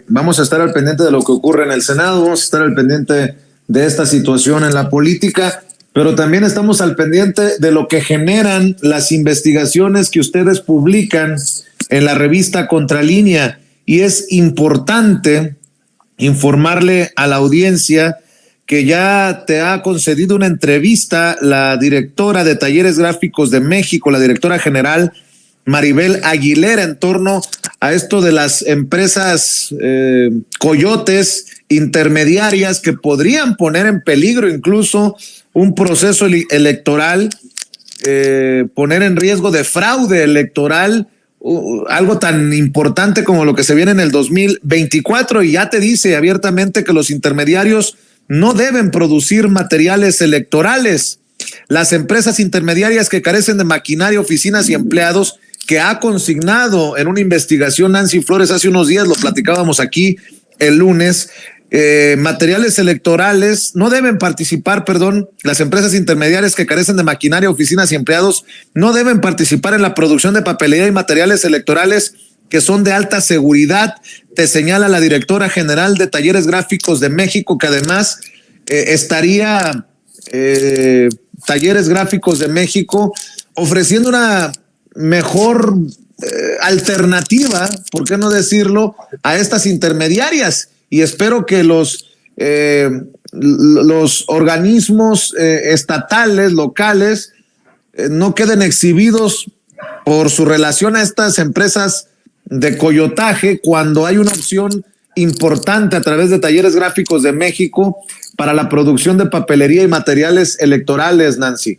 vamos a estar al pendiente de lo que ocurre en el Senado, vamos a estar al pendiente de esta situación en la política, pero también estamos al pendiente de lo que generan las investigaciones que ustedes publican en la revista Contralínea. Y es importante informarle a la audiencia que ya te ha concedido una entrevista la directora de Talleres Gráficos de México, la directora general Maribel Aguilera, en torno a esto de las empresas coyotes intermediarias que podrían poner en peligro incluso un proceso electoral, poner en riesgo de fraude electoral, algo tan importante como lo que se viene en el 2024, y ya te dice abiertamente que los intermediarios no deben producir materiales electorales. Las empresas intermediarias que carecen de maquinaria, oficinas y empleados, que ha consignado en una investigación Nancy Flores hace unos días, lo platicábamos aquí el lunes, materiales electorales, no deben participar, las empresas intermediarias que carecen de maquinaria, oficinas y empleados no deben participar en la producción de papelería y materiales electorales que son de alta seguridad, te señala la directora general de Talleres Gráficos de México, que además estaría Talleres Gráficos de México ofreciendo una mejor alternativa, ¿por qué no decirlo?, a estas intermediarias. Y espero que los organismos estatales, locales, no queden exhibidos por su relación a estas empresas de coyotaje, cuando hay una opción importante a través de Talleres Gráficos de México para la producción de papelería y materiales electorales, Nancy.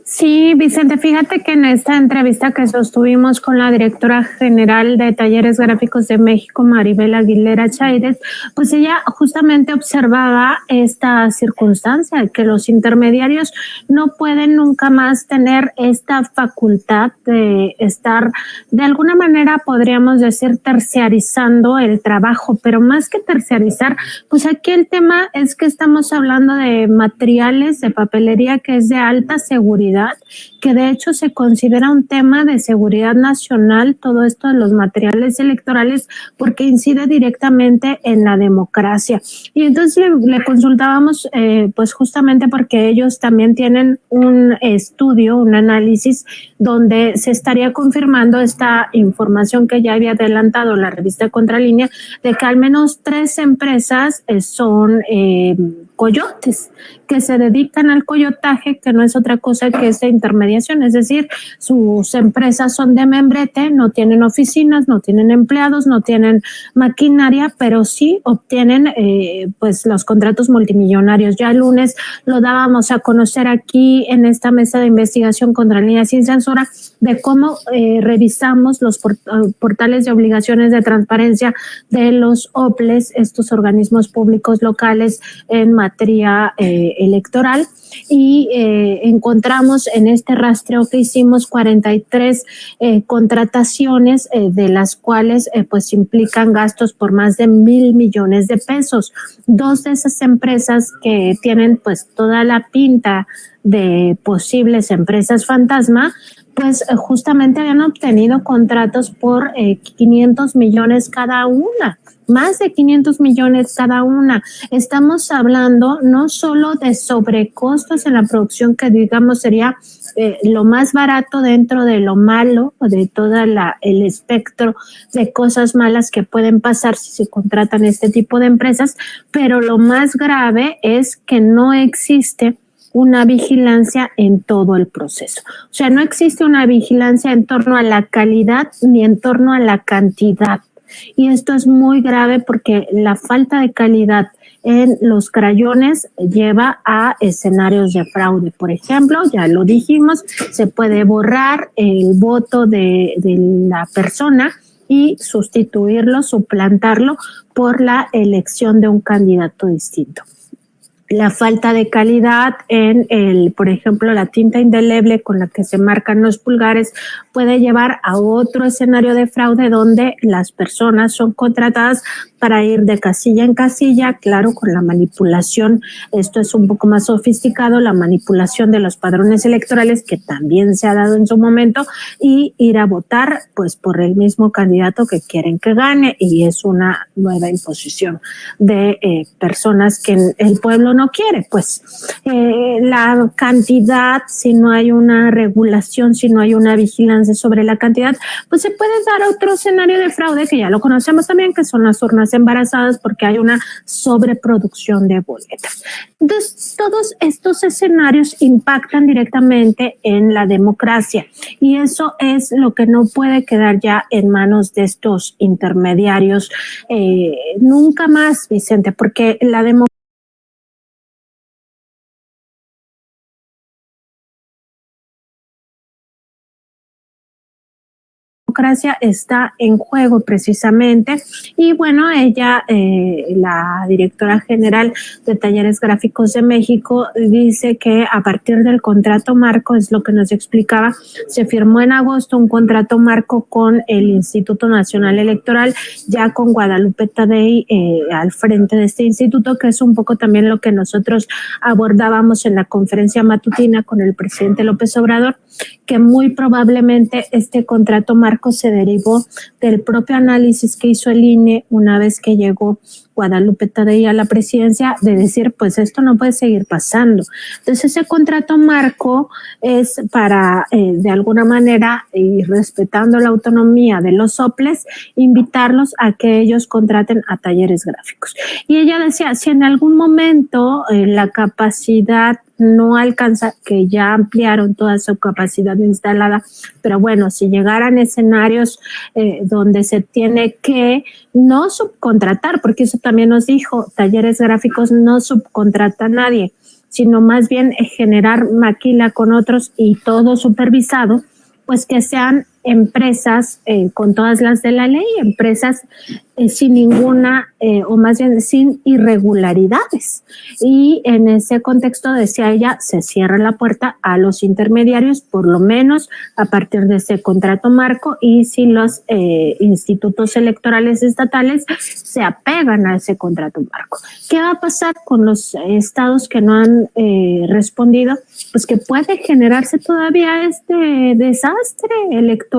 Sí, Vicente, fíjate que en esta entrevista que sostuvimos con la directora general de Talleres Gráficos de México, Maribel Aguilera Chaires, pues ella justamente observaba esta circunstancia, que los intermediarios no pueden nunca más tener esta facultad de estar, de alguna manera podríamos decir, terciarizando el trabajo, pero más que terciarizar, pues aquí el tema es que estamos hablando de materiales de papelería que es de alta seguridad, que de hecho se considera un tema de seguridad nacional, todo esto de los materiales electorales, porque incide directamente en la democracia. Y entonces le consultábamos, pues justamente porque ellos también tienen un estudio, un análisis, donde se estaría confirmando esta información que ya había adelantado la revista Contralínea, de que al menos 3 empresas son coyotes, que se dedican al coyotaje, que no es otra cosa que esta intermediación, es decir, sus empresas son de membrete, no tienen oficinas, no tienen empleados, no tienen maquinaria, pero sí obtienen pues los contratos multimillonarios. Ya el lunes lo dábamos a conocer aquí en esta mesa de investigación Contralínea sin censura, de cómo revisamos los portales de obligaciones de transparencia de los OPLES, estos organismos públicos locales en materia electoral, y encontramos en este rastreo que hicimos 43 contrataciones, de las cuales pues implican gastos por más de 1,000 millones de pesos. 2 de esas empresas que tienen pues toda la pinta de posibles empresas fantasma, pues justamente habían obtenido contratos por 500 millones cada una. Más de 500 millones cada una. Estamos hablando no solo de sobrecostos en la producción, que digamos sería lo más barato dentro de lo malo, o de todo el espectro de cosas malas que pueden pasar si se contratan este tipo de empresas, pero lo más grave es que no existe una vigilancia en todo el proceso. O sea, no existe una vigilancia en torno a la calidad ni en torno a la cantidad. Y esto es muy grave porque la falta de calidad en los crayones lleva a escenarios de fraude. Por ejemplo, ya lo dijimos, se puede borrar el voto de la persona y sustituirlo, suplantarlo por la elección de un candidato distinto. La falta de calidad en por ejemplo, la tinta indeleble con la que se marcan los pulgares puede llevar a otro escenario de fraude donde las personas son contratadas para ir de casilla en casilla, claro, con la manipulación. Esto es un poco más sofisticado, la manipulación de los padrones electorales, que también se ha dado en su momento, y ir a votar pues por el mismo candidato que quieren que gane, y es una nueva imposición de personas que el pueblo no quiere. Pues la cantidad, si no hay una regulación, si no hay una vigilancia sobre la cantidad, pues se puede dar otro escenario de fraude que ya lo conocemos también, que son las urnas embarazadas, porque hay una sobreproducción de boletas. Entonces, todos estos escenarios impactan directamente en la democracia, y eso es lo que no puede quedar ya en manos de estos intermediarios nunca más, Vicente, porque la democracia está en juego precisamente. Y bueno, ella, la directora general de Talleres Gráficos de México, dice que a partir del contrato marco, es lo que nos explicaba, se firmó en agosto un contrato marco con el Instituto Nacional Electoral, ya con Guadalupe Tadei al frente de este instituto, que es un poco también lo que nosotros abordábamos en la conferencia matutina con el presidente López Obrador, que muy probablemente este contrato marco se derivó del propio análisis que hizo el INE una vez que llegó Guadalupe Tadei a la presidencia, de decir, pues esto no puede seguir pasando. Entonces ese contrato marco es para, de alguna manera, y respetando la autonomía de los soples, invitarlos a que ellos contraten a Talleres Gráficos. Y ella decía, si en algún momento la capacidad no alcanza, que ya ampliaron toda su capacidad instalada, pero bueno, si llegaran escenarios donde se tiene que no subcontratar, porque eso también nos dijo, Talleres Gráficos no subcontrata a nadie, sino más bien generar maquila con otros y todo supervisado, pues que sean empresas con todas las de la ley, empresas sin ninguna, o más bien sin irregularidades. Y en ese contexto, decía ella, se cierra la puerta a los intermediarios, por lo menos a partir de ese contrato marco, y si los institutos electorales estatales se apegan a ese contrato marco. ¿Qué va a pasar con los estados que no han respondido? Pues que puede generarse todavía este desastre electoral,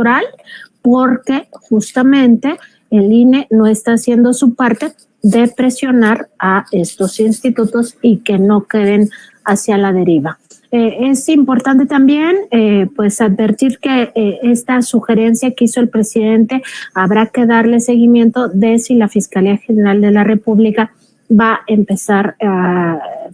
porque justamente el INE no está haciendo su parte de presionar a estos institutos y que no queden hacia la deriva. Es importante también pues advertir que esta sugerencia que hizo el presidente habrá que darle seguimiento de si la Fiscalía General de la República va a empezar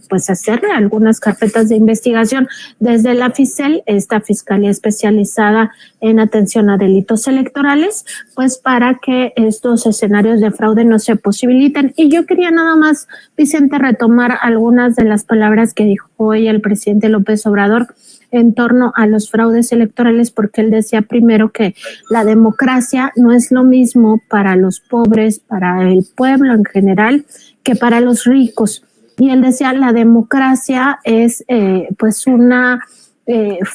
pues a hacer algunas carpetas de investigación desde la FICEL, esta Fiscalía Especializada en Atención a Delitos Electorales, pues para que estos escenarios de fraude no se posibiliten. Y yo quería nada más, Vicente, retomar algunas de las palabras que dijo hoy el presidente López Obrador en torno a los fraudes electorales, porque él decía primero que la democracia no es lo mismo para los pobres, para el pueblo en general, que para los ricos. Y él decía, la democracia es pues una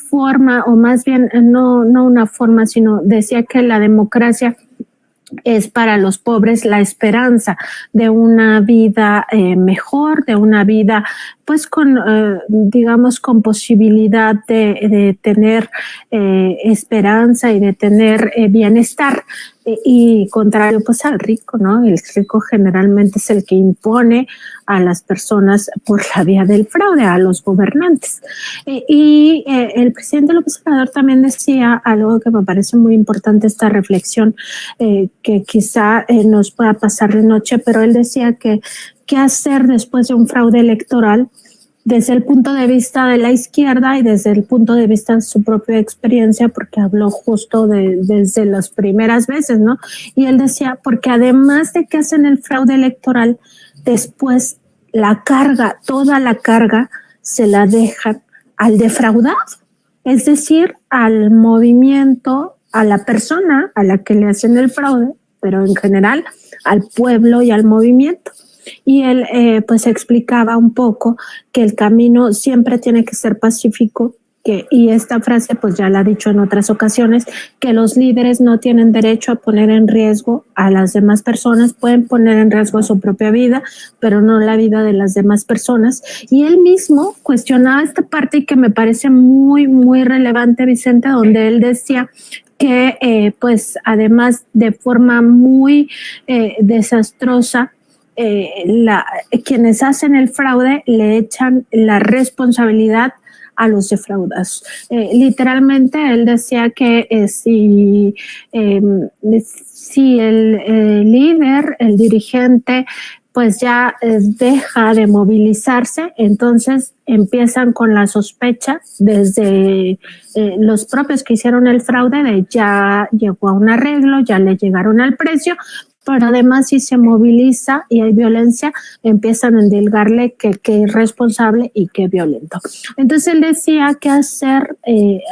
forma, o más bien no una forma, sino decía que la democracia es para los pobres la esperanza de una vida mejor, de una vida pues con, digamos, con posibilidad de tener esperanza y de tener bienestar. Y contrario pues al rico, ¿no? El rico generalmente es el que impone a las personas por la vía del fraude, a los gobernantes. Y el presidente López Obrador también decía algo que me parece muy importante, esta reflexión que quizá nos pueda pasar de noche, pero él decía que qué hacer después de un fraude electoral desde el punto de vista de la izquierda y desde el punto de vista de su propia experiencia, porque habló justo desde las primeras veces, ¿no? Y él decía, porque además de que hacen el fraude electoral, después la carga, toda la carga, se la dejan al defraudado, es decir, al movimiento, a la persona a la que le hacen el fraude, pero en general al pueblo y al movimiento. Y él pues explicaba un poco que el camino siempre tiene que ser pacífico, y esta frase pues ya la ha dicho en otras ocasiones, que los líderes no tienen derecho a poner en riesgo a las demás personas, pueden poner en riesgo su propia vida, pero no la vida de las demás personas. Y él mismo cuestionaba esta parte y que me parece muy, muy relevante, Vicente, donde él decía que pues además de forma muy desastrosa, quienes hacen el fraude le echan la responsabilidad a los defraudados. Literalmente él decía que si el líder, el dirigente, pues ya deja de movilizarse, entonces empiezan con la sospecha desde los propios que hicieron el fraude de ya llegó a un arreglo, ya le llegaron al precio, pero además si se moviliza y hay violencia, empiezan a endilgarle que irresponsable y que violento. Entonces él decía qué hacer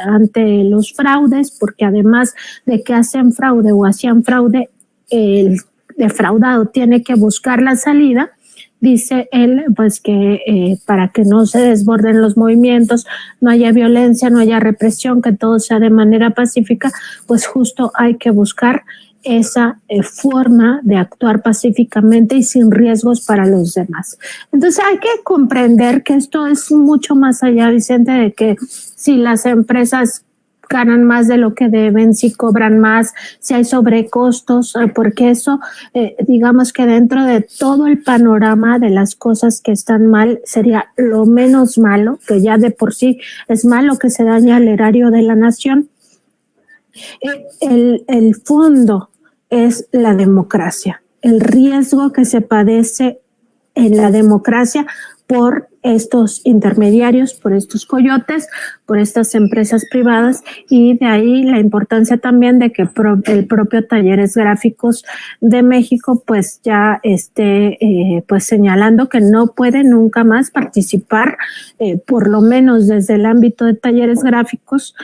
ante los fraudes, porque además de que hacen fraude o hacían fraude, el defraudado tiene que buscar la salida. Dice él, pues que para que no se desborden los movimientos, no haya violencia, no haya represión, que todo sea de manera pacífica, pues justo hay que buscar esa forma de actuar pacíficamente y sin riesgos para los demás. Entonces hay que comprender que esto es mucho más allá, Vicente, de que si las empresas ganan más de lo que deben, si cobran más, si hay sobrecostos, porque eso, digamos que dentro de todo el panorama de las cosas que están mal, sería lo menos malo, que ya de por sí es malo que se dañe al erario de la nación. El fondo es la democracia, el riesgo que se padece en la democracia por estos intermediarios, por estos coyotes, por estas empresas privadas, y de ahí la importancia también de que el propio Talleres Gráficos de México pues ya esté pues señalando que no puede nunca más participar, por lo menos desde el ámbito de Talleres Gráficos,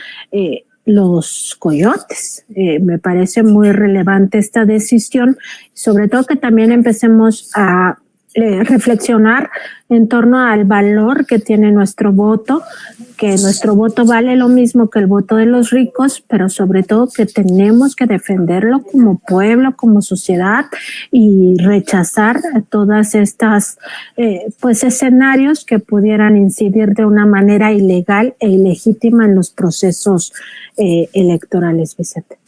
los coyotes. Me parece muy relevante esta decisión, sobre todo que también empecemos a reflexionar en torno al valor que tiene nuestro voto, que nuestro voto vale lo mismo que el voto de los ricos, pero sobre todo que tenemos que defenderlo como pueblo, como sociedad, y rechazar todas estas pues escenarios que pudieran incidir de una manera ilegal e ilegítima en los procesos electorales, Vicente.